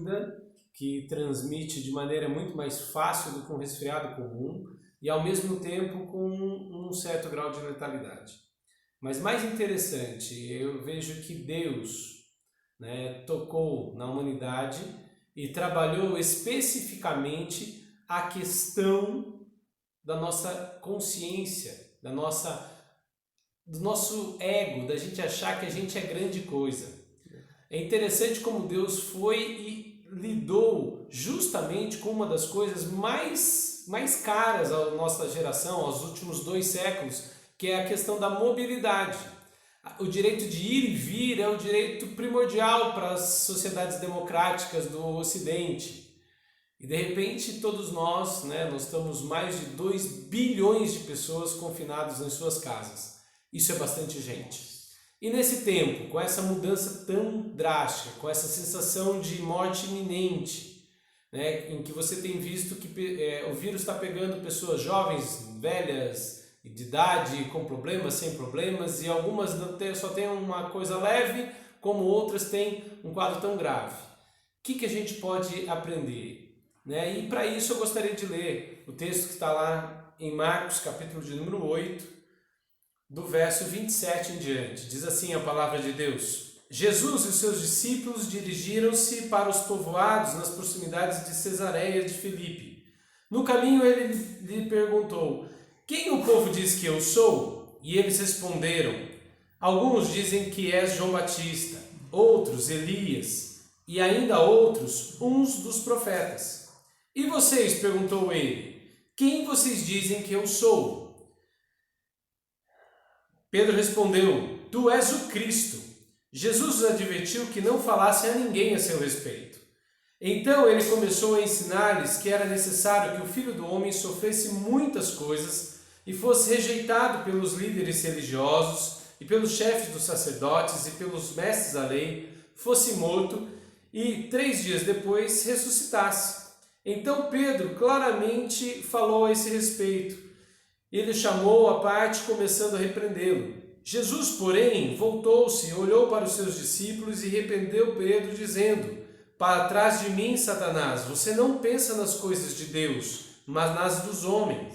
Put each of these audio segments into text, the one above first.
rápida, que transmite de maneira muito mais fácil do que um resfriado comum e ao mesmo tempo com um certo grau de letalidade. Mas mais interessante, eu vejo que Deus, né, tocou na humanidade e trabalhou especificamente a questão da nossa consciência, do nosso ego, da gente achar que a gente é grande coisa. É interessante como Deus foi e lidou justamente com uma das coisas mais caras à nossa geração, aos últimos 2 séculos, que é a questão da mobilidade. O direito de ir e vir é um direito primordial para as sociedades democráticas do Ocidente. E de repente todos nós, nós estamos mais de 2 bilhões de pessoas confinadas em suas casas. Isso é bastante gente. E nesse tempo, com essa mudança tão drástica, com essa sensação de morte iminente, em que você tem visto que o vírus está pegando pessoas jovens, velhas, de idade, com problemas, sem problemas, e algumas só têm uma coisa leve, como outras têm um quadro tão grave. O que a gente pode aprender? E para isso eu gostaria de ler o texto que está lá em Marcos, capítulo de número 8, do verso 27 em diante. Diz assim a palavra de Deus: Jesus e os seus discípulos dirigiram-se para os povoados nas proximidades de Cesareia de Filipe. No caminho ele lhe perguntou: quem o povo diz que eu sou? E eles responderam: alguns dizem que és João Batista, outros Elias, e ainda outros uns dos profetas. E vocês? Perguntou ele: quem vocês dizem que eu sou? Pedro respondeu: tu és o Cristo. Jesus os advertiu que não falassem a ninguém a seu respeito. Então ele começou a ensinar-lhes que era necessário que o Filho do Homem sofresse muitas coisas e fosse rejeitado pelos líderes religiosos e pelos chefes dos sacerdotes e pelos mestres da lei, fosse morto e 3 dias depois ressuscitasse. Então Pedro claramente falou a esse respeito. Ele chamou à parte, começando a repreendê-lo. Jesus, porém, voltou-se, olhou para os seus discípulos e repreendeu Pedro, dizendo: para trás de mim, Satanás, você não pensa nas coisas de Deus, mas nas dos homens.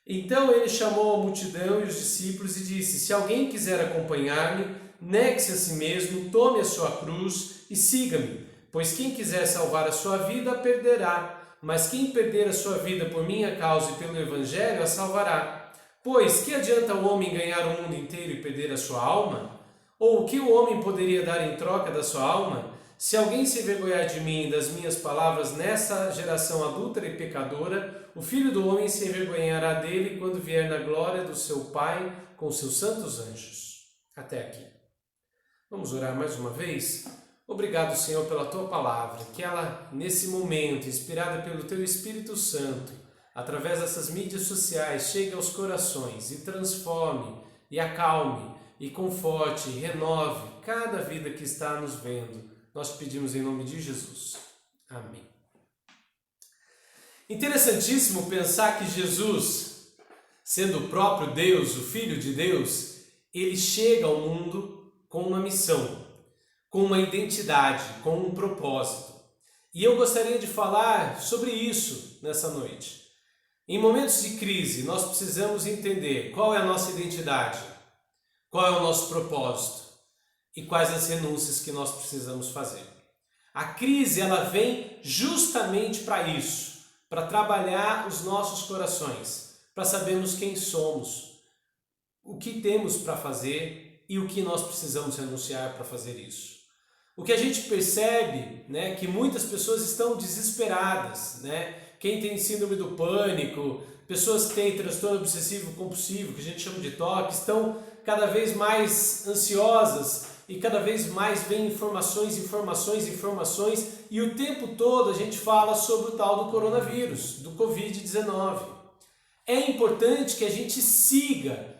Então ele chamou a multidão e os discípulos e disse: se alguém quiser acompanhar-me, negue-se a si mesmo, tome a sua cruz e siga-me. Pois quem quiser salvar a sua vida, a perderá. Mas quem perder a sua vida por minha causa e pelo Evangelho, a salvará. Pois que adianta o homem ganhar o mundo inteiro e perder a sua alma? Ou o que o homem poderia dar em troca da sua alma? Se alguém se envergonhar de mim e das minhas palavras nessa geração adúltera e pecadora, o Filho do Homem se envergonhará dele quando vier na glória do seu Pai com seus santos anjos. Até aqui. Vamos orar mais uma vez? Obrigado, Senhor, pela Tua palavra, que ela, nesse momento, inspirada pelo Teu Espírito Santo, através dessas mídias sociais, chegue aos corações e transforme, e acalme, e conforte, e renove cada vida que está nos vendo. Nós pedimos em nome de Jesus. Amém. Interessantíssimo pensar que Jesus, sendo o próprio Deus, o Filho de Deus, ele chega ao mundo com uma missão, com uma identidade, com um propósito. E eu gostaria de falar sobre isso nessa noite. Em momentos de crise, nós precisamos entender qual é a nossa identidade, qual é o nosso propósito e quais as renúncias que nós precisamos fazer. A crise, ela vem justamente para isso, para trabalhar os nossos corações, para sabermos quem somos, o que temos para fazer e o que nós precisamos renunciar para fazer isso. O que a gente percebe, que muitas pessoas estão desesperadas, Quem tem síndrome do pânico, pessoas que têm transtorno obsessivo compulsivo, que a gente chama de TOC, estão cada vez mais ansiosas e cada vez mais vem informações, e o tempo todo a gente fala sobre o tal do coronavírus, do Covid-19. É importante que a gente siga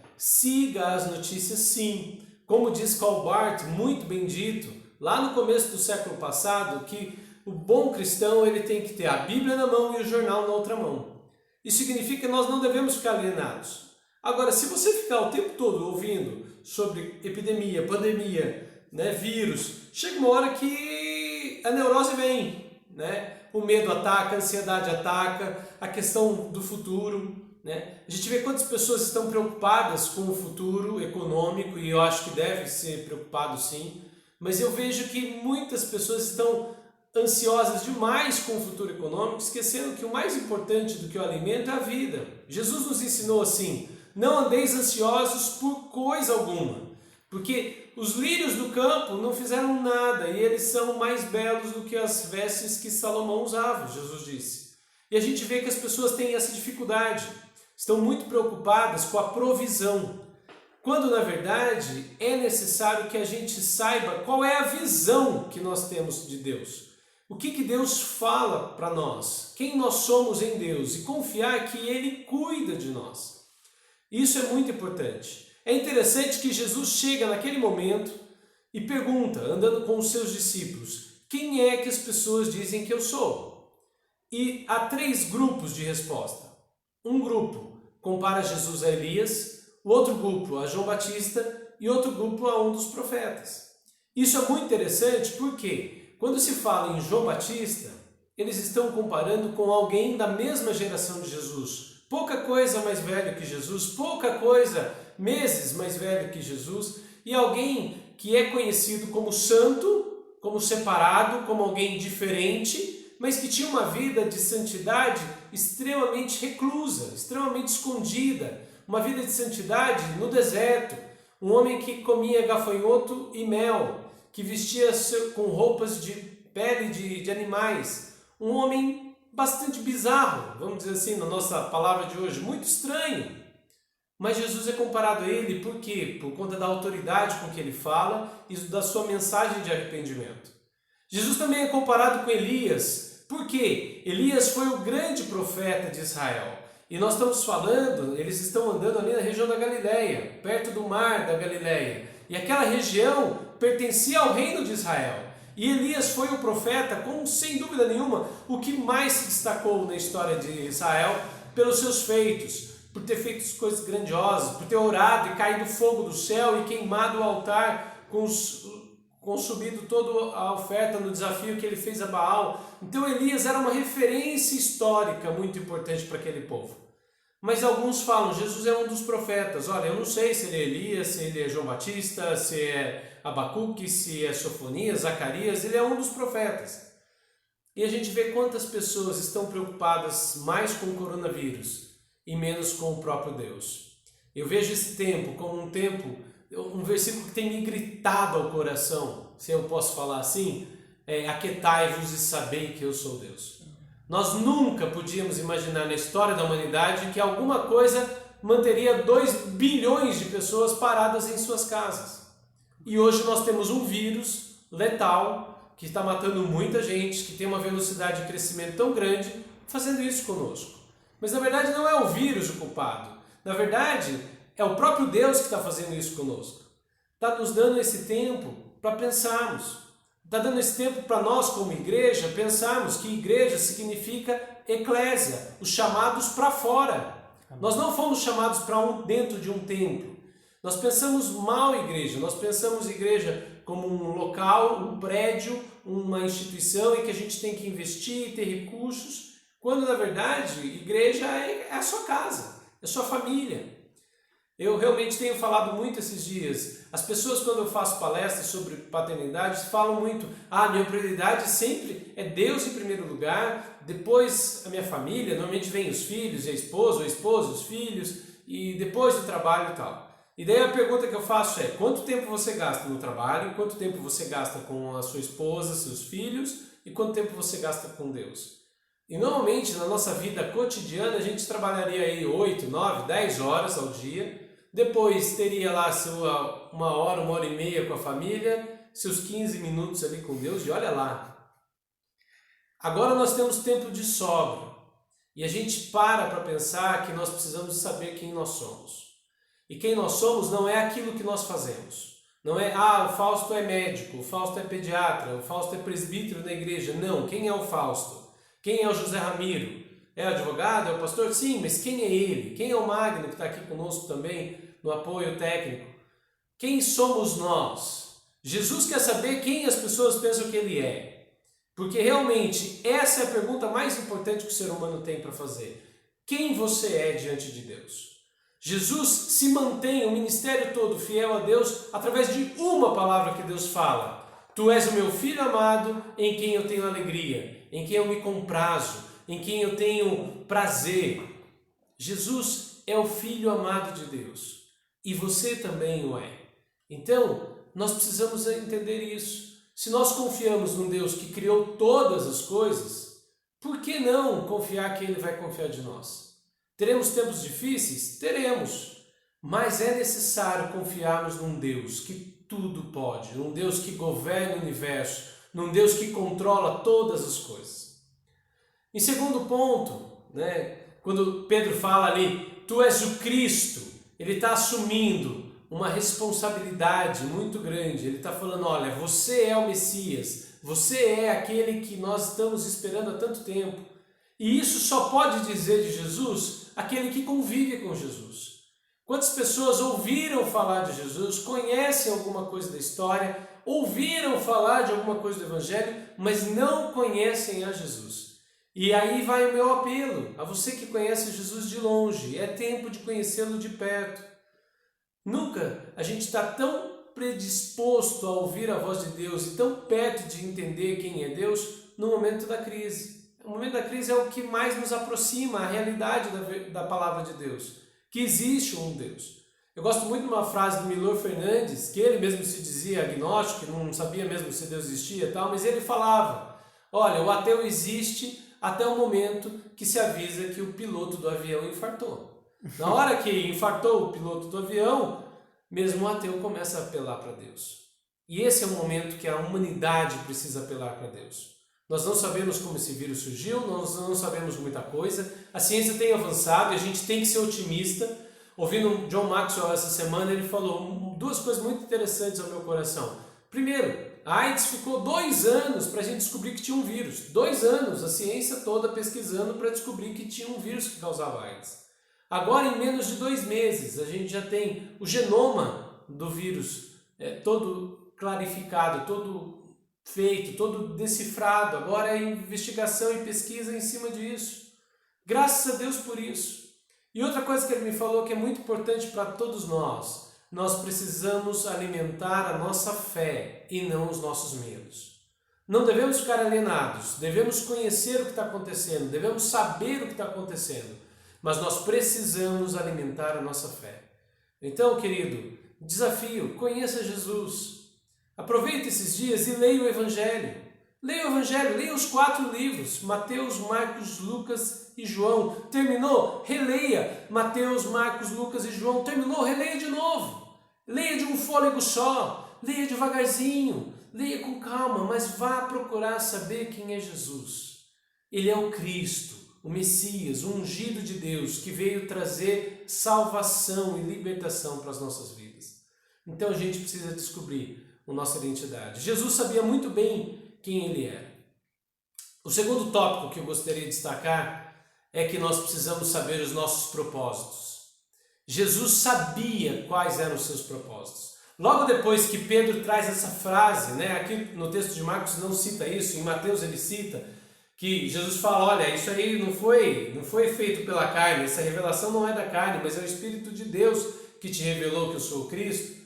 as notícias sim. Como diz Karl Barth, muito bem dito, lá no começo do século passado, que o bom cristão ele tem que ter a Bíblia na mão e o jornal na outra mão. Isso significa que nós não devemos ficar alienados. Agora, se você ficar o tempo todo ouvindo sobre epidemia, pandemia, vírus, chega uma hora que que a neurose vem, né? O medo ataca, a ansiedade ataca, a questão do futuro, né? A gente vê quantas pessoas estão preocupadas com o futuro econômico, e eu acho que deve ser preocupado sim, mas eu vejo que muitas pessoas estão ansiosas demais com o futuro econômico, esquecendo que o mais importante do que o alimento é a vida. Jesus nos ensinou assim: não andeis ansiosos por coisa alguma, porque os lírios do campo não fizeram nada e eles são mais belos do que as vestes que Salomão usava, Jesus disse. E a gente vê que as pessoas têm essa dificuldade, estão muito preocupadas com a provisão, quando na verdade é necessário que a gente saiba qual é a visão que nós temos de Deus. O que Deus fala para nós, quem nós somos em Deus, e confiar que Ele cuida de nós. Isso é muito importante. É interessante que Jesus chega naquele momento e pergunta, andando com os seus discípulos, quem é que as pessoas dizem que eu sou? E há 3 grupos de resposta. Um grupo compara Jesus a Elias, o outro grupo a João Batista e outro grupo a um dos profetas. Isso é muito interessante porque quando se fala em João Batista, eles estão comparando com alguém da mesma geração de Jesus. Pouca coisa mais velho que Jesus, pouca coisa, meses mais velho que Jesus, e alguém que é conhecido como santo, como separado, como alguém diferente, mas que tinha uma vida de santidade extremamente reclusa, extremamente escondida, uma vida de santidade no deserto, um homem que comia gafanhoto e mel, que vestia com roupas de pele de animais, um homem bastante bizarro, vamos dizer assim, na nossa palavra de hoje, muito estranho. Mas Jesus é comparado a ele por quê? Por conta da autoridade com que ele fala e da sua mensagem de arrependimento. Jesus também é comparado com Elias, por quê? Elias foi o grande profeta de Israel. E nós estamos falando, eles estão andando ali na região da Galileia, perto do mar da Galileia. E aquela região pertencia ao reino de Israel. E Elias foi o profeta, com sem dúvida nenhuma, o que mais se destacou na história de Israel pelos seus feitos, por ter feito coisas grandiosas, por ter orado e caído fogo do céu e queimado o altar, consumido toda a oferta no desafio que ele fez a Baal. Então Elias era uma referência histórica muito importante para aquele povo. Mas alguns falam, Jesus é um dos profetas. Olha, eu não sei se ele é Elias, se ele é João Batista, se é Abacuque, se é Sofonias, Zacarias, ele é um dos profetas. E a gente vê quantas pessoas estão preocupadas mais com o coronavírus e menos com o próprio Deus. Eu vejo esse tempo como um versículo que tem me gritado ao coração, se eu posso falar assim, aquietai-vos e sabei que eu sou Deus. Nós nunca podíamos imaginar na história da humanidade que alguma coisa manteria 2 bilhões de pessoas paradas em suas casas. E hoje nós temos um vírus letal que está matando muita gente, que tem uma velocidade de crescimento tão grande, fazendo isso conosco. Mas na verdade não é o vírus o culpado. Na verdade é o próprio Deus que está fazendo isso conosco. Está nos dando esse tempo para pensarmos. Está dando esse tempo para nós, como igreja, pensarmos que igreja significa eclésia, os chamados para fora. Nós não fomos chamados para dentro de um templo. Nós pensamos mal igreja, nós pensamos igreja como um local, um prédio, uma instituição em que a gente tem que investir, ter recursos, quando na verdade igreja é a sua casa, é a sua família. Eu realmente tenho falado muito esses dias. As pessoas, quando eu faço palestras sobre paternidade, falam muito: minha prioridade sempre é Deus em primeiro lugar, depois a minha família, normalmente vem os filhos, e a esposa, os filhos, e depois o trabalho e tal. E daí a pergunta que eu faço é: quanto tempo você gasta no trabalho, quanto tempo você gasta com a sua esposa, seus filhos, e quanto tempo você gasta com Deus? E normalmente na nossa vida cotidiana a gente trabalharia aí 8, 9, 10 horas ao dia. Depois teria lá sua 1 hora, 1h30 com a família, seus 15 minutos ali com Deus e olha lá. Agora nós temos tempo de sobra e a gente para pensar que nós precisamos saber quem nós somos. E quem nós somos não é aquilo que nós fazemos. Não é, o Fausto é médico, o Fausto é pediatra, o Fausto é presbítero da igreja. Não, quem é o Fausto? Quem é o José Ramiro? É o advogado? É o pastor? Sim, mas quem é ele? Quem é o Magno que está aqui conosco também no apoio técnico? Quem somos nós? Jesus quer saber quem as pessoas pensam que ele é. Porque realmente essa é a pergunta mais importante que o ser humano tem para fazer. Quem você é diante de Deus? Jesus se mantém o ministério todo fiel a Deus através de uma palavra que Deus fala. Tu és o meu filho amado, em quem eu tenho alegria, em quem eu me comprazo, em quem eu tenho prazer. Jesus é o filho amado de Deus e você também o é. Então, nós precisamos entender isso. Se nós confiamos num Deus que criou todas as coisas, por que não confiar que Ele vai confiar de nós? Teremos tempos difíceis? Teremos. Mas é necessário confiarmos num Deus que tudo pode, num Deus que governa o universo, num Deus que controla todas as coisas. Em segundo ponto, quando Pedro fala ali, tu és o Cristo, ele está assumindo uma responsabilidade muito grande. Ele está falando, olha, você é o Messias, você é aquele que nós estamos esperando há tanto tempo. E isso só pode dizer de Jesus aquele que convive com Jesus. Quantas pessoas ouviram falar de Jesus, conhecem alguma coisa da história, ouviram falar de alguma coisa do Evangelho, mas não conhecem a Jesus. E aí vai o meu apelo a você que conhece Jesus de longe, é tempo de conhecê-lo de perto. Nunca a gente está tão predisposto a ouvir a voz de Deus e tão perto de entender quem é Deus no momento da crise. O momento da crise é o que mais nos aproxima à realidade da palavra de Deus, que existe um Deus. Eu gosto muito de uma frase do Milor Fernandes, que ele mesmo se dizia agnóstico, que não sabia mesmo se Deus existia e tal, mas ele falava, olha, o ateu existe até o momento que se avisa que o piloto do avião infartou. Na hora que infartou o piloto do avião, mesmo o ateu começa a apelar para Deus. E esse é o momento que a humanidade precisa apelar para Deus. Nós não sabemos como esse vírus surgiu, nós não sabemos muita coisa, a ciência tem avançado e a gente tem que ser otimista. Ouvindo John Maxwell essa semana, ele falou duas coisas muito interessantes ao meu coração. Primeiro, a AIDS ficou 2 anos para a gente descobrir que tinha um vírus. 2 anos, a ciência toda pesquisando para descobrir que tinha um vírus que causava AIDS. Agora, em menos de 2 meses, a gente já tem o genoma do vírus todo clarificado, todo feito, todo decifrado. Agora é investigação e pesquisa em cima disso. Graças a Deus por isso. E outra coisa que ele me falou que é muito importante para todos nós, nós precisamos alimentar a nossa fé e não os nossos medos. Não devemos ficar alienados, devemos conhecer o que está acontecendo, devemos saber o que está acontecendo, mas nós precisamos alimentar a nossa fé. Então, querido, desafio, conheça Jesus. Aproveite esses dias e leia o Evangelho. Leia o Evangelho, leia os 4 livros, Mateus, Marcos, Lucas e João. Terminou? Releia Mateus, Marcos, Lucas e João. Terminou? Releia de novo. Leia de um fôlego só, leia devagarzinho, leia com calma, mas vá procurar saber quem é Jesus. Ele é o Cristo, o Messias, o ungido de Deus, que veio trazer salvação e libertação para as nossas vidas. Então a gente precisa descobrir a nossa identidade. Jesus sabia muito bem quem ele era. O segundo tópico que eu gostaria de destacar é que nós precisamos saber os nossos propósitos. Jesus sabia quais eram os seus propósitos. Logo depois que Pedro traz essa frase, aqui no texto de Marcos não cita isso, em Mateus ele cita, que Jesus fala, olha, isso aí não foi feito pela carne, essa revelação não é da carne, mas é o Espírito de Deus que te revelou que eu sou o Cristo.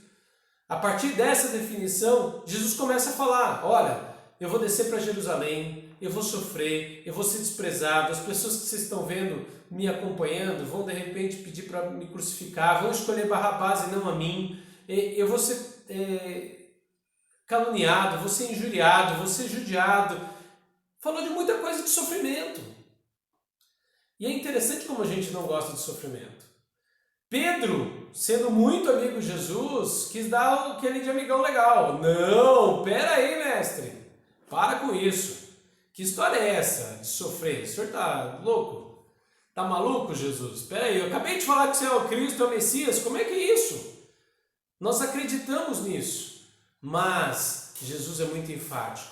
A partir dessa definição, Jesus começa a falar, olha, eu vou descer para Jerusalém, eu vou sofrer, eu vou ser desprezado, as pessoas que vocês estão vendo me acompanhando vão de repente pedir para me crucificar, vão escolher Barrabás e não a mim, eu vou ser caluniado, vou ser injuriado, vou ser judiado. Falou de muita coisa de sofrimento. E é interessante como a gente não gosta de sofrimento. Pedro, sendo muito amigo de Jesus, quis dar aquele de amigão legal. Não, pera aí, mestre. Para com isso. Que história é essa de sofrer? O senhor tá louco? Tá maluco, Jesus? Pera aí, eu acabei de falar que você é o Cristo, é o Messias. Como é que é isso? Nós acreditamos nisso. Mas Jesus é muito enfático.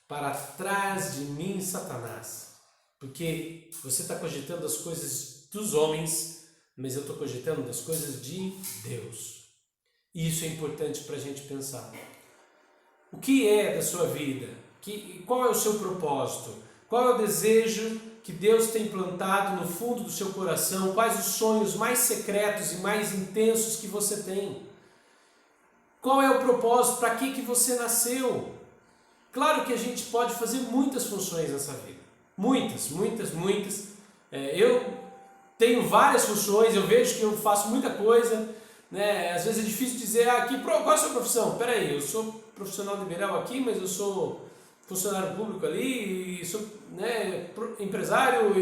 Para trás de mim, Satanás. Porque você está cogitando as coisas dos homens, mas eu estou cogitando das coisas de Deus. E isso é importante para a gente pensar. O que é da sua vida Qual é o seu propósito? Qual é o desejo que Deus tem plantado no fundo do seu coração? Quais os sonhos mais secretos e mais intensos que você tem? Qual é o propósito? Para que você nasceu? Claro que a gente pode fazer muitas funções nessa vida. Muitas. Eu tenho várias funções, eu vejo que eu faço muita coisa, né? Às vezes é difícil dizer, qual é a sua profissão? Peraí, eu sou profissional liberal aqui, mas eu sou funcionário público ali, e sou, né, empresário.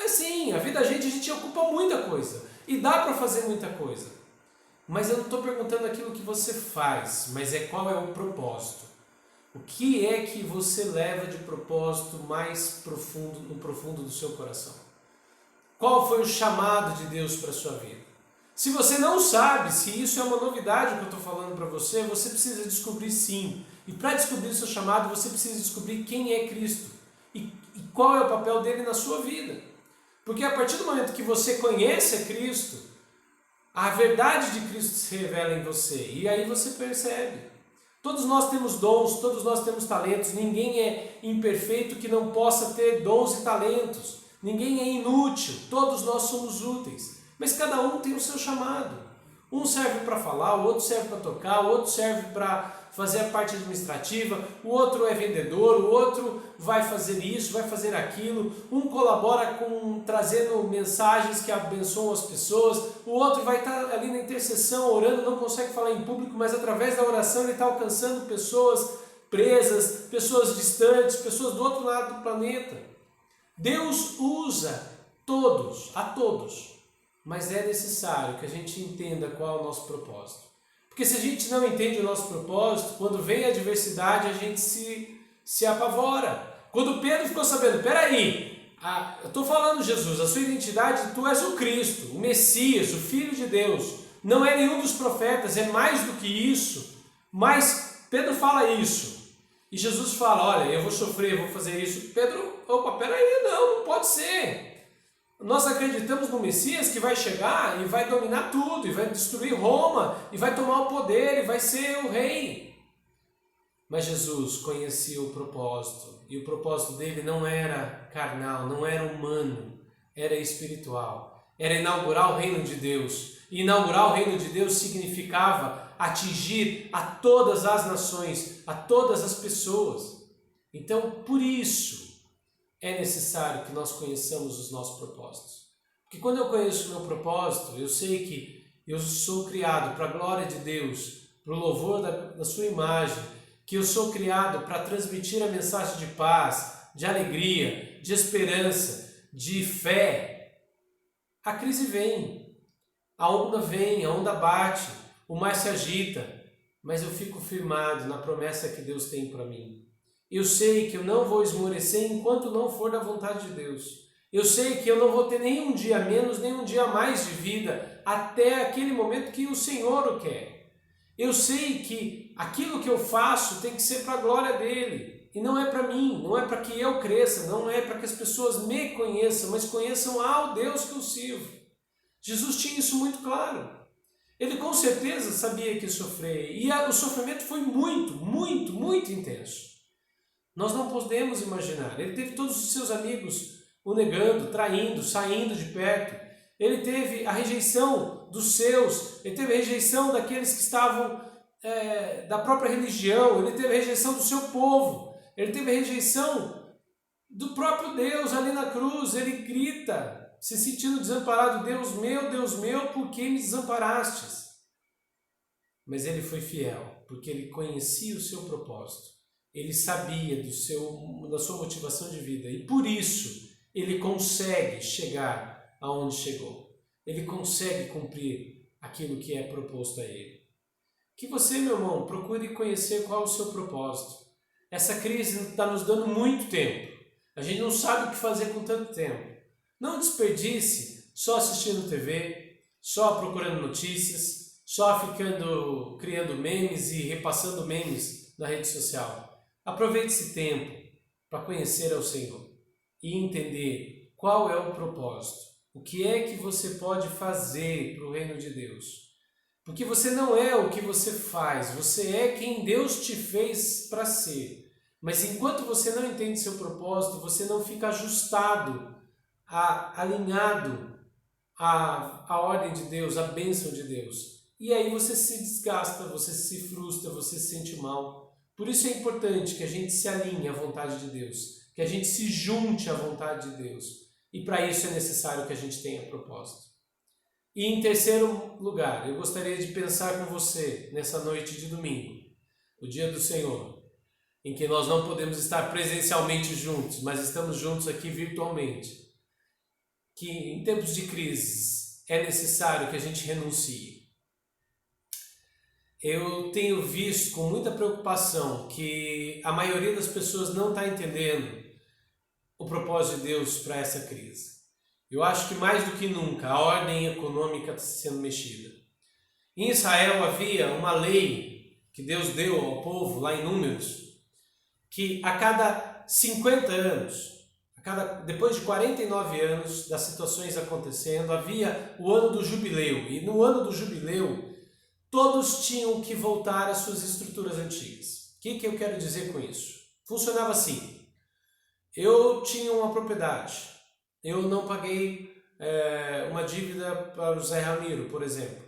Assim, a vida da gente, a gente ocupa muita coisa. E dá para fazer muita coisa. Mas eu não estou perguntando aquilo que você faz, mas qual é o propósito. O que é que você leva de propósito mais profundo, no profundo do seu coração? Qual foi o chamado de Deus para a sua vida? Se você não sabe, se isso é uma novidade que eu estou falando para você, você precisa descobrir sim. E para descobrir o seu chamado, você precisa descobrir quem é Cristo e qual é o papel dele na sua vida. Porque a partir do momento que você conhece a Cristo, a verdade de Cristo se revela em você e aí você percebe. Todos nós temos dons, todos nós temos talentos, ninguém é imperfeito que não possa ter dons e talentos, ninguém é inútil, todos nós somos úteis, mas cada um tem o seu chamado. Um serve para falar, o outro serve para tocar, o outro serve para fazer a parte administrativa, o outro é vendedor, o outro vai fazer isso, vai fazer aquilo, um colabora com trazendo mensagens que abençoam as pessoas, o outro vai estar ali na intercessão orando, não consegue falar em público, mas através da oração ele está alcançando pessoas presas, pessoas distantes, pessoas do outro lado do planeta. Deus usa a todos, mas é necessário que a gente entenda qual é o nosso propósito. Porque se a gente não entende o nosso propósito, quando vem a adversidade, a gente se apavora. Quando Pedro ficou sabendo, peraí, eu estou falando, Jesus, a sua identidade, tu és o Cristo, o Messias, o Filho de Deus. Não é nenhum dos profetas, é mais do que isso. Mas Pedro fala isso. E Jesus fala, olha, eu vou sofrer, eu vou fazer isso. Pedro, peraí, não pode ser. Nós acreditamos no Messias que vai chegar e vai dominar tudo, e vai destruir Roma, e vai tomar o poder, e vai ser o rei. Mas Jesus conhecia o propósito, e o propósito dele não era carnal, não era humano, era espiritual. Era inaugurar o reino de Deus. E inaugurar o reino de Deus significava atingir a todas as nações, a todas as pessoas. Então, por isso, é necessário que nós conheçamos os nossos propósitos. Porque quando eu conheço o meu propósito, eu sei que eu sou criado para a glória de Deus, para o louvor da sua imagem, que eu sou criado para transmitir a mensagem de paz, de alegria, de esperança, de fé. A crise vem, a onda bate, o mar se agita, mas eu fico firmado na promessa que Deus tem para mim. Eu sei que eu não vou esmorecer enquanto não for da vontade de Deus. Eu sei que eu não vou ter nem um dia menos, nem um dia mais de vida, até aquele momento que o Senhor o quer. Eu sei que aquilo que eu faço tem que ser para a glória dEle. E não é para mim, não é para que eu cresça, não é para que as pessoas me conheçam, mas conheçam ao Deus que eu sirvo. Jesus tinha isso muito claro. Ele com certeza sabia que ia sofrer. E o sofrimento foi muito intenso. Nós não podemos imaginar. Ele teve todos os seus amigos o negando, traindo, saindo de perto. Ele teve a rejeição dos seus, ele teve a rejeição daqueles que estavam da própria religião, ele teve a rejeição do seu povo, ele teve a rejeição do próprio Deus ali na cruz. Ele grita, se sentindo desamparado, Deus meu, por que me desamparastes? Mas ele foi fiel, porque ele conhecia o seu propósito. Ele sabia da sua motivação de vida e por isso ele consegue chegar aonde chegou. Ele consegue cumprir aquilo que é proposto a ele. Que você, meu irmão, procure conhecer qual é o seu propósito. Essa crise está nos dando muito tempo. A gente não sabe o que fazer com tanto tempo. Não desperdice só assistindo TV, só procurando notícias, só criando memes e repassando memes na rede social. Aproveite esse tempo para conhecer ao Senhor e entender qual é o propósito. O que é que você pode fazer para o reino de Deus? Porque você não é o que você faz, você é quem Deus te fez para ser. Mas enquanto você não entende seu propósito, você não fica ajustado, alinhado à ordem de Deus, à bênção de Deus. E aí você se desgasta, você se frustra, você se sente mal. Por isso é importante que a gente se alinhe à vontade de Deus, que a gente se junte à vontade de Deus. E para isso é necessário que a gente tenha propósito. E em terceiro lugar, eu gostaria de pensar com você nessa noite de domingo, o dia do Senhor, em que nós não podemos estar presencialmente juntos, mas estamos juntos aqui virtualmente. Que em tempos de crise é necessário que a gente renuncie. Eu tenho visto com muita preocupação que a maioria das pessoas não está entendendo o propósito de Deus para essa crise. Eu acho que mais do que nunca a ordem econômica está sendo mexida. Em Israel havia uma lei que Deus deu ao povo, lá em Números, que a cada 50 anos, depois de 49 anos das situações acontecendo, havia o ano do jubileu. E no ano do jubileu, todos tinham que voltar às suas estruturas antigas. O que eu quero dizer com isso? Funcionava assim. Eu tinha uma propriedade. Eu não paguei uma dívida para o José Ramiro, por exemplo.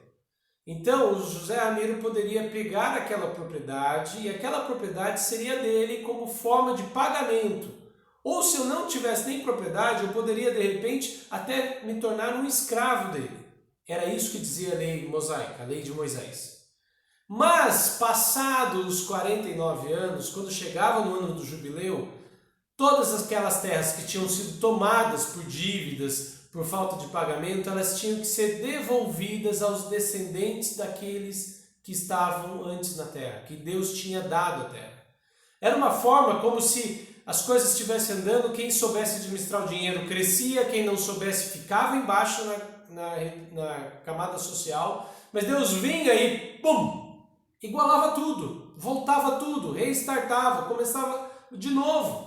Então, o José Ramiro poderia pegar aquela propriedade e aquela propriedade seria dele como forma de pagamento. Ou se eu não tivesse nem propriedade, eu poderia de repente até me tornar um escravo dele. Era isso que dizia a lei mosaica, a lei de Moisés. Mas, passados os 49 anos, quando chegava no ano do jubileu, todas aquelas terras que tinham sido tomadas por dívidas, por falta de pagamento, elas tinham que ser devolvidas aos descendentes daqueles que estavam antes na terra, que Deus tinha dado a terra. Era uma forma como se as coisas estivessem andando, quem soubesse administrar o dinheiro crescia, quem não soubesse ficava embaixo na camada social, mas Deus vinha e, pum, igualava tudo, voltava tudo, restartava, começava de novo.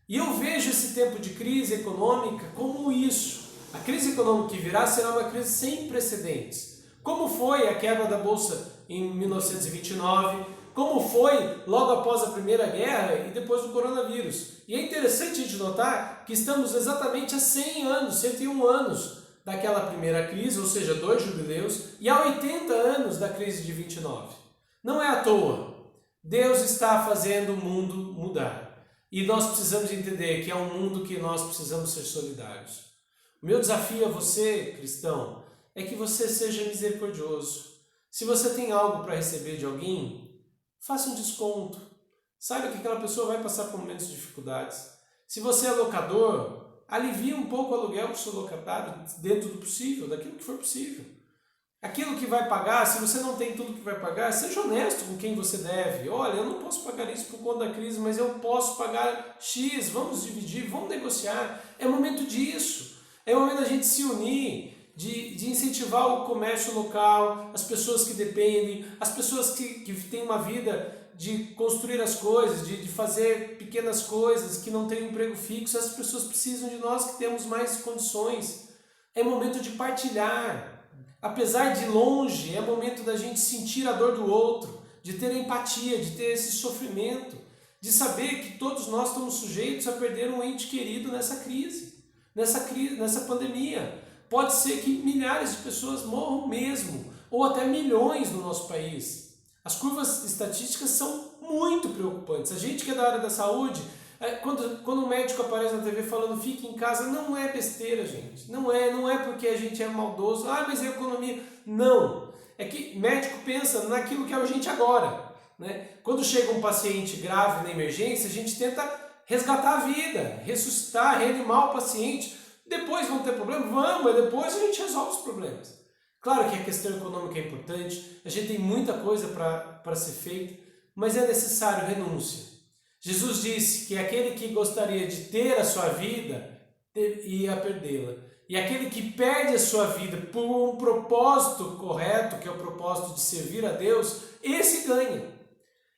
E eu vejo esse tempo de crise econômica como isso. A crise econômica que virá será uma crise sem precedentes. Como foi a quebra da Bolsa em 1929, como foi logo após a Primeira Guerra e depois do coronavírus. E é interessante a gente notar que estamos exatamente a 100 anos, 101 anos daquela primeira crise, ou seja, 2 jubileus, e a 80 anos da crise de 29. Não é à toa. Deus está fazendo o mundo mudar. E nós precisamos entender que é um mundo que nós precisamos ser solidários. O meu desafio a você, cristão, é que você seja misericordioso. Se você tem algo para receber de alguém, faça um desconto. Saiba que aquela pessoa vai passar por momentos de dificuldades. Se você é locador, alivie um pouco o aluguel para o seu locatário dentro do possível, daquilo que for possível. Aquilo que vai pagar, se você não tem tudo que vai pagar, seja honesto com quem você deve. Olha, eu não posso pagar isso por conta da crise, mas eu posso pagar X, vamos dividir, vamos negociar. É momento disso. É momento da gente se unir, de incentivar o comércio local, as pessoas que dependem, as pessoas que têm uma vida de construir as coisas, de fazer pequenas coisas, que não têm um emprego fixo. Essas pessoas precisam de nós que temos mais condições. É momento de partilhar. Apesar de longe, é momento da gente sentir a dor do outro, de ter empatia, de ter esse sofrimento, de saber que todos nós estamos sujeitos a perder um ente querido nessa crise, nessa pandemia. Pode ser que milhares de pessoas morram mesmo, ou até milhões no nosso país. As curvas estatísticas são muito preocupantes. A gente que é da área da saúde, quando um médico aparece na TV falando fique em casa, não é besteira, gente. Não é porque a gente é maldoso. Ah, mas é economia. Não. É que médico pensa naquilo que é urgente agora. Né? Quando chega um paciente grave na emergência, a gente tenta resgatar a vida, ressuscitar, reanimar o paciente. Depois vão ter problema? Vamos, mas depois a gente resolve os problemas. Claro que a questão econômica é importante, a gente tem muita coisa para ser feita, mas é necessário renúncia. Jesus disse que aquele que gostaria de ter a sua vida ia perdê-la. E aquele que perde a sua vida por um propósito correto, que é o propósito de servir a Deus, esse ganha.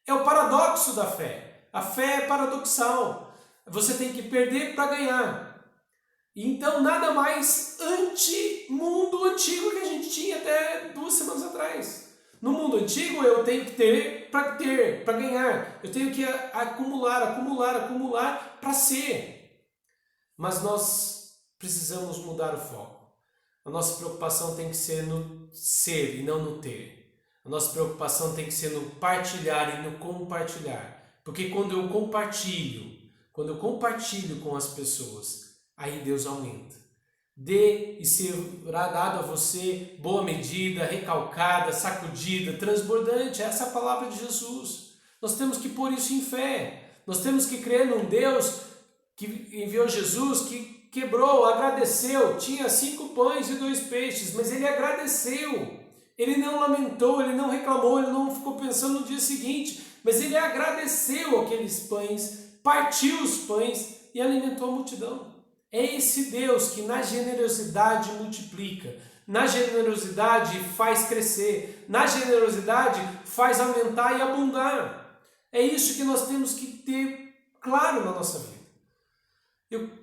É o paradoxo da fé. A fé é paradoxal. Você tem que perder para ganhar. Então, nada mais anti-mundo antigo que a gente tinha até 2 semanas atrás. No mundo antigo eu tenho que ter, para ganhar. Eu tenho que acumular para ser. Mas nós precisamos mudar o foco. A nossa preocupação tem que ser no ser e não no ter. A nossa preocupação tem que ser no partilhar e no compartilhar. Porque quando eu compartilho com as pessoas, aí Deus aumenta. Dê e será dado a você boa medida, recalcada, sacudida, transbordante. Essa é a palavra de Jesus. Nós temos que pôr isso em fé. Nós temos que crer num Deus que enviou Jesus, que quebrou, agradeceu. Tinha 5 pães e 2 peixes, mas ele agradeceu. Ele não lamentou, ele não reclamou, ele não ficou pensando no dia seguinte, mas ele agradeceu aqueles pães, partiu os pães e alimentou a multidão. É esse Deus que na generosidade multiplica, na generosidade faz crescer, na generosidade faz aumentar e abundar. É isso que nós temos que ter claro na nossa vida.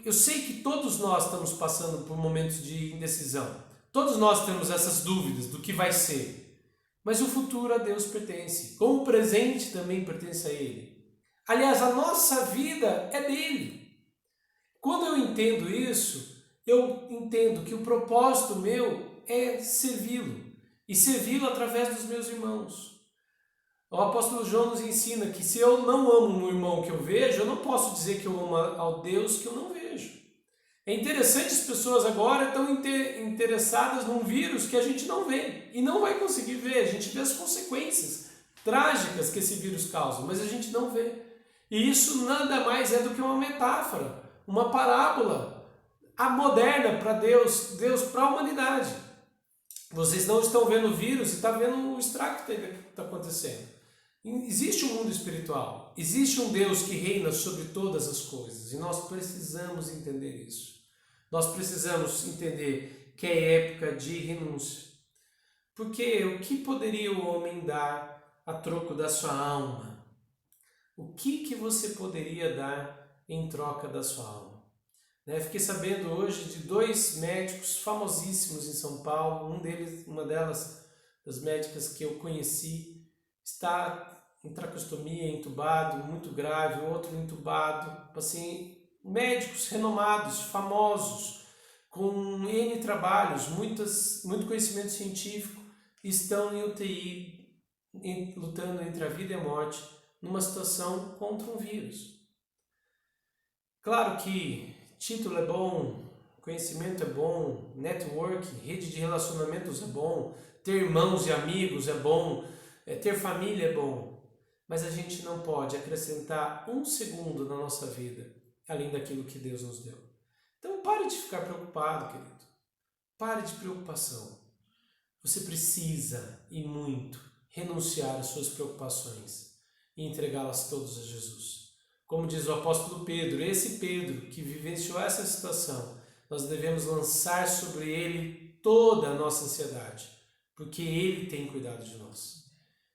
Eu sei que todos nós estamos passando por momentos de indecisão. Todos nós temos essas dúvidas do que vai ser. Mas o futuro a Deus pertence, como o presente também pertence a Ele. Aliás, a nossa vida é dele. Quando eu entendo isso, eu entendo que o propósito meu é servi-lo. E servi-lo através dos meus irmãos. O apóstolo João nos ensina que se eu não amo um irmão que eu vejo, eu não posso dizer que eu amo ao Deus que eu não vejo. É interessante, as pessoas agora estão interessadas num vírus que a gente não vê. E não vai conseguir ver, a gente vê as consequências trágicas que esse vírus causa, mas a gente não vê. E isso nada mais é do que uma metáfora, uma parábola moderna para Deus para a humanidade. Vocês não estão vendo o vírus e estão vendo o estrago que está acontecendo. Existe um mundo espiritual, existe um Deus que reina sobre todas as coisas e nós precisamos entender isso. Nós precisamos entender que é época de renúncia. Porque o que poderia o homem dar a troco da sua alma? O que você poderia dar em troca da sua alma? Fiquei sabendo hoje de 2 médicos famosíssimos em São Paulo. Uma delas, das médicas que eu conheci, está em tracostomia, entubado, muito grave, outro entubado, assim, médicos renomados, famosos, com N trabalhos, muito conhecimento científico, estão em UTI, lutando entre a vida e a morte, numa situação contra um vírus. Claro que título é bom, conhecimento é bom, network, rede de relacionamentos é bom, ter irmãos e amigos é bom, ter família é bom, mas a gente não pode acrescentar 1 segundo na nossa vida, além daquilo que Deus nos deu. Então pare de ficar preocupado, querido. Pare de preocupação. Você precisa, e muito, renunciar às suas preocupações e entregá-las todas a Jesus. Como diz o apóstolo Pedro, esse Pedro que vivenciou essa situação, nós devemos lançar sobre ele toda a nossa ansiedade, porque ele tem cuidado de nós.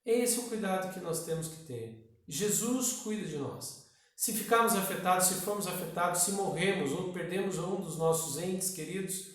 Esse é o cuidado que nós temos que ter. Jesus cuida de nós. Se ficarmos afetados, se formos afetados, se morremos ou perdemos um dos nossos entes queridos,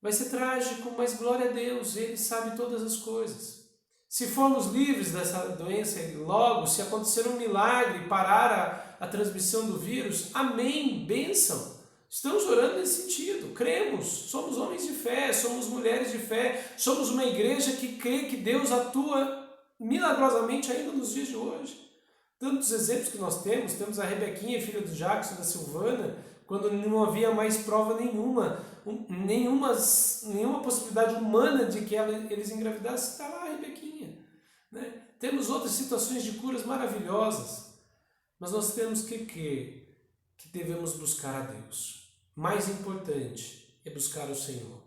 vai ser trágico, mas glória a Deus, Ele sabe todas as coisas. Se formos livres dessa doença logo, se acontecer um milagre, parar a transmissão do vírus, amém, bênção. Estamos orando nesse sentido, cremos, somos homens de fé, somos mulheres de fé, somos uma igreja que crê que Deus atua milagrosamente ainda nos dias de hoje. Tantos exemplos que nós temos a Rebequinha, filha do Jackson, da Silvana, quando não havia mais prova nenhuma possibilidade humana de que eles engravidassem, está lá a Rebequinha. Temos outras situações de curas maravilhosas, mas nós temos que crer que devemos buscar a Deus. Mais importante é buscar o Senhor,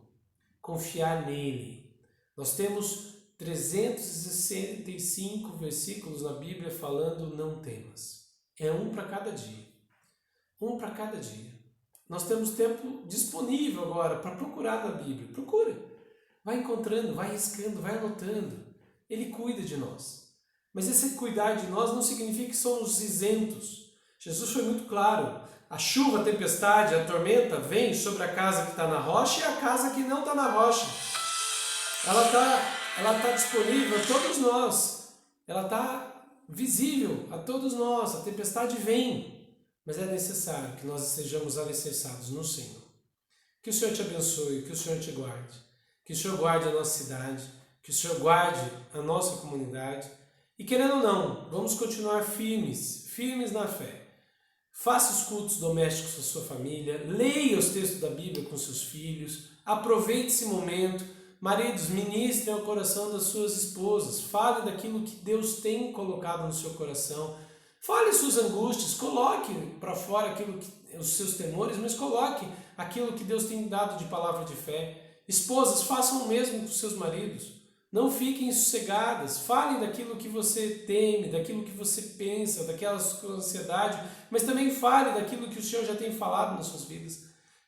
confiar nele. Nós temos 365 versículos na Bíblia falando não temas. É um para cada dia. Um para cada dia. Nós temos tempo disponível agora para procurar na Bíblia. Procura. Vai encontrando, vai riscando, vai anotando. Ele cuida de nós. Mas esse cuidar de nós não significa que somos isentos. Jesus foi muito claro. A chuva, a tempestade, a tormenta vem sobre a casa que está na rocha e a casa que não está na rocha. Ela está ela está disponível a todos nós, ela está visível a todos nós, a tempestade vem, mas é necessário que nós estejamos alicerçados no Senhor. Que o Senhor te abençoe, que o Senhor te guarde, que o Senhor guarde a nossa cidade, que o Senhor guarde a nossa comunidade, e querendo ou não, vamos continuar firmes na fé. Faça os cultos domésticos com a sua família, leia os textos da Bíblia com seus filhos, aproveite esse momento. Maridos, ministrem ao coração das suas esposas, fale daquilo que Deus tem colocado no seu coração, fale suas angústias, coloque para fora os seus temores, mas coloque aquilo que Deus tem dado de palavra de fé. Esposas, façam o mesmo com seus maridos. Não fiquem sossegadas, falem daquilo que você teme, daquilo que você pensa, daquela sua ansiedade, mas também fale daquilo que o Senhor já tem falado nas suas vidas.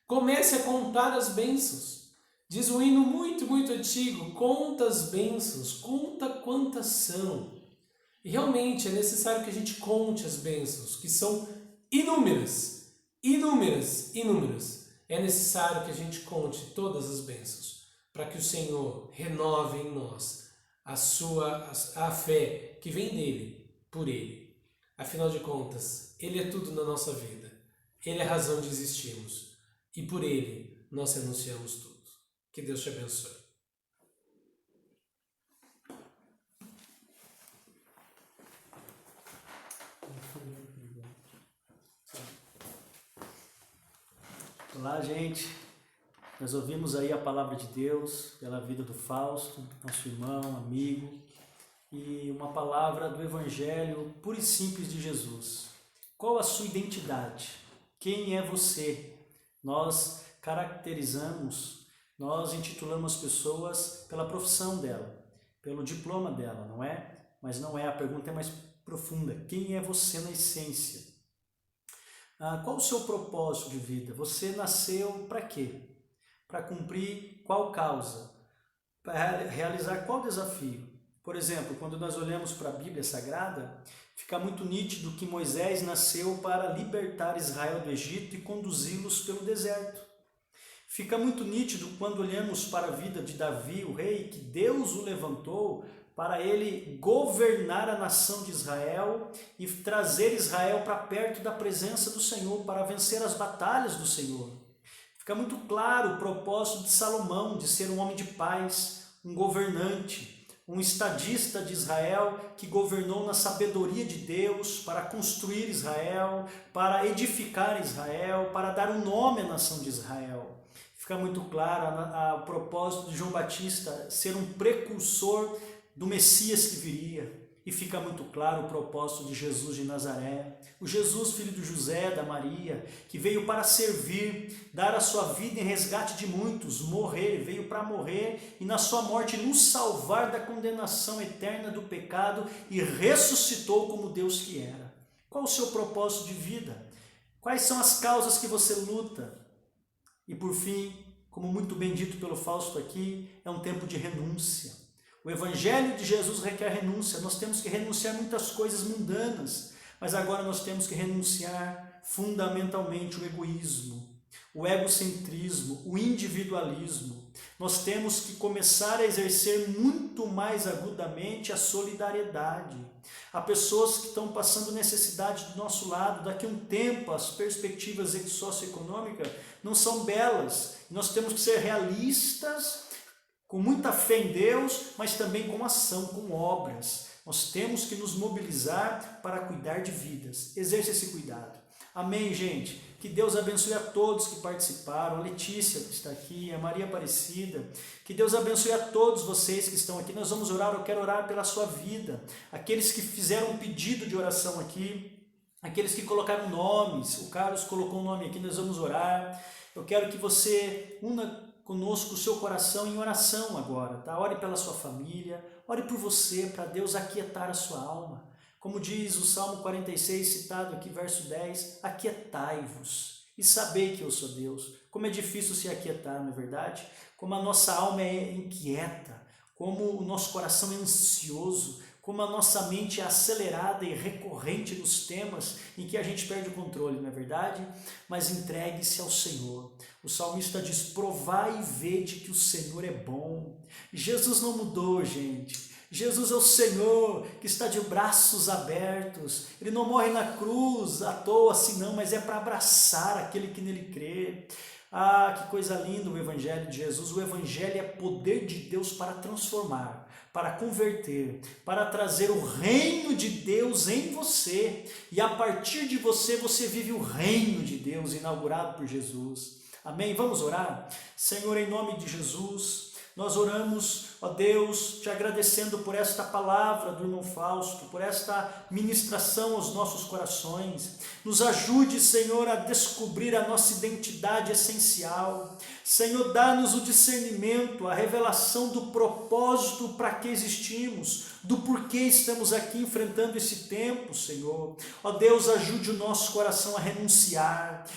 Comece a contar as bênçãos. Diz um hino muito antigo, conta as bênçãos, conta quantas são. E realmente é necessário que a gente conte as bênçãos, que são inúmeras. É necessário que a gente conte todas as bênçãos, para que o Senhor renove em nós a fé que vem dele, por ele. Afinal de contas, ele é tudo na nossa vida. Ele é a razão de existirmos. E por ele nós renunciamos tudo. Que Deus te abençoe. Olá, gente. Nós ouvimos aí a palavra de Deus pela vida do Fausto, nosso irmão, amigo, e uma palavra do Evangelho puro e simples de Jesus. Qual a sua identidade? Quem é você? Nós intitulamos as pessoas pela profissão dela, pelo diploma dela, não é? Mas não é, a pergunta é mais profunda. Quem é você na essência? Qual o seu propósito de vida? Você nasceu para quê? Para cumprir qual causa? Para realizar qual desafio? Por exemplo, quando nós olhamos para a Bíblia Sagrada, fica muito nítido que Moisés nasceu para libertar Israel do Egito e conduzi-los pelo deserto. Fica muito nítido quando olhamos para a vida de Davi, o rei, que Deus o levantou para ele governar a nação de Israel e trazer Israel para perto da presença do Senhor, para vencer as batalhas do Senhor. Fica muito claro o propósito de Salomão, de ser um homem de paz, um governante, um estadista de Israel que governou na sabedoria de Deus para construir Israel, para edificar Israel, para dar um nome à nação de Israel. Fica muito claro o propósito de João Batista ser um precursor do Messias que viria. E fica muito claro o propósito de Jesus de Nazaré, o Jesus, filho de José, da Maria, que veio para servir, dar a sua vida em resgate de muitos, morrer, veio para morrer e na sua morte nos salvar da condenação eterna do pecado e ressuscitou como Deus que era. Qual o seu propósito de vida? Quais são as causas que você luta? E por fim, como muito bem dito pelo Fausto aqui, é um tempo de renúncia. O Evangelho de Jesus requer renúncia. Nós temos que renunciar muitas coisas mundanas, mas agora nós temos que renunciar fundamentalmente o egoísmo, o egocentrismo, o individualismo. Nós temos que começar a exercer muito mais agudamente a solidariedade. Há pessoas que estão passando necessidade do nosso lado. Daqui a um tempo as perspectivas socioeconômicas não são belas. Nós temos que ser realistas, com muita fé em Deus, mas também com ação, com obras. Nós temos que nos mobilizar para cuidar de vidas. Exerça esse cuidado. Amém, gente? Que Deus abençoe a todos que participaram, a Letícia que está aqui, a Maria Aparecida. Que Deus abençoe a todos vocês que estão aqui. Nós vamos orar, eu quero orar pela sua vida. Aqueles que fizeram um pedido de oração aqui, aqueles que colocaram nomes, o Carlos colocou um nome aqui, nós vamos orar. Eu quero que você una conosco o seu coração em oração agora, tá? Ore pela sua família, ore por você, para Deus aquietar a sua alma. Como diz o Salmo 46, citado aqui, verso 10, aquietai-vos e sabei que eu sou Deus. Como é difícil se aquietar, não é verdade? Como a nossa alma é inquieta, como o nosso coração é ansioso, como a nossa mente é acelerada e recorrente nos temas em que a gente perde o controle, não é verdade? Mas entregue-se ao Senhor. O salmista diz, provai e vede que o Senhor é bom. Jesus não mudou, gente. Jesus é o Senhor que está de braços abertos. Ele não morre na cruz à toa assim não, mas é para abraçar aquele que nele crê. Ah, que coisa linda o Evangelho de Jesus. O Evangelho é poder de Deus para transformar, para converter, para trazer o reino de Deus em você. E a partir de você, você vive o reino de Deus inaugurado por Jesus. Amém? Vamos orar? Senhor, em nome de Jesus, nós oramos, ó Deus, te agradecendo por esta palavra do irmão Fausto, por esta ministração aos nossos corações. Nos ajude, Senhor, a descobrir a nossa identidade essencial. Senhor, dá-nos o discernimento, a revelação do propósito para que existimos, do porquê estamos aqui enfrentando esse tempo, Senhor. Ó Deus, ajude o nosso coração a renunciar,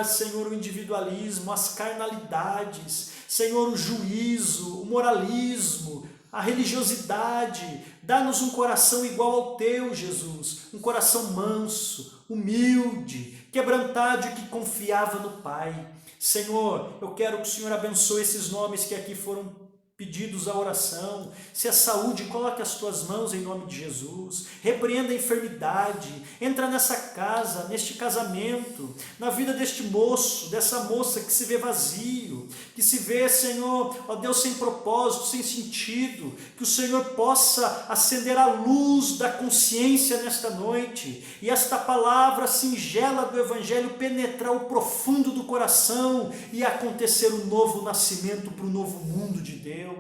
Senhor, o individualismo, as carnalidades, Senhor, o juízo, o moralismo, a religiosidade. Dá-nos um coração igual ao teu, Jesus, um coração manso, humilde, quebrantado e que confiava no Pai. Senhor, eu quero que o Senhor abençoe esses nomes que aqui foram pedidos à oração. Se é saúde, coloque as tuas mãos em nome de Jesus. Repreenda a enfermidade. Entra nessa casa, neste casamento, na vida deste moço, dessa moça que se vê vazio, que se vê, Senhor, ó Deus, sem propósito, sem sentido. Que o Senhor possa acender a luz da consciência nesta noite e esta palavra singela do Evangelho penetrar o profundo do coração e acontecer um novo nascimento para o novo mundo de Deus.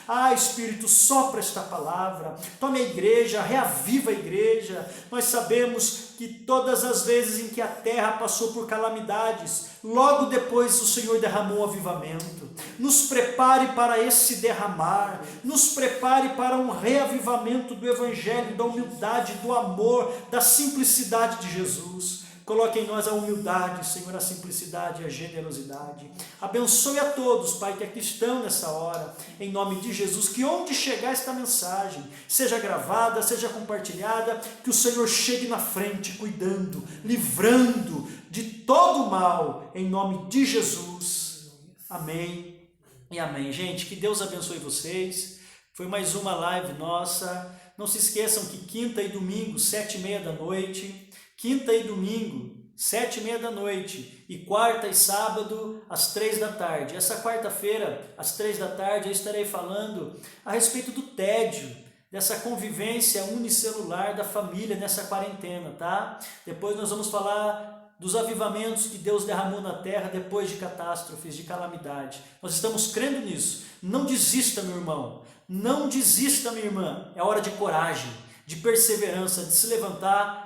Ah, Espírito, sopra esta palavra, tome a igreja, reaviva a igreja. Nós sabemos que todas as vezes em que a terra passou por calamidades, logo depois o Senhor derramou um avivamento. Nos prepare para esse derramar, nos prepare para um reavivamento do Evangelho, da humildade, do amor, da simplicidade de Jesus. Coloque em nós a humildade, Senhor, a simplicidade e a generosidade. Abençoe a todos, Pai, que aqui estão nessa hora, em nome de Jesus, que onde chegar esta mensagem, seja gravada, seja compartilhada, que o Senhor chegue na frente, cuidando, livrando de todo o mal, em nome de Jesus. Amém e amém. Gente, que Deus abençoe vocês. Foi mais uma live nossa. Não se esqueçam que quinta e domingo, 7h30 da noite, quinta e domingo, 7h30 da noite, e quarta e sábado, às 3 da tarde. Essa quarta-feira, às 3 da tarde, eu estarei falando a respeito do tédio, dessa convivência unicelular da família nessa quarentena, tá? Depois nós vamos falar dos avivamentos que Deus derramou na terra depois de catástrofes, de calamidade. Nós estamos crendo nisso. Não desista, meu irmão. Não desista, minha irmã. É hora de coragem, de perseverança, de se levantar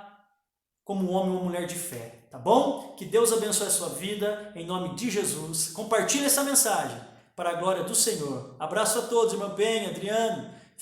como um homem ou uma mulher de fé, tá bom? Que Deus abençoe a sua vida, em nome de Jesus. Compartilhe essa mensagem para a glória do Senhor. Abraço a todos, irmã Penha, Adriano,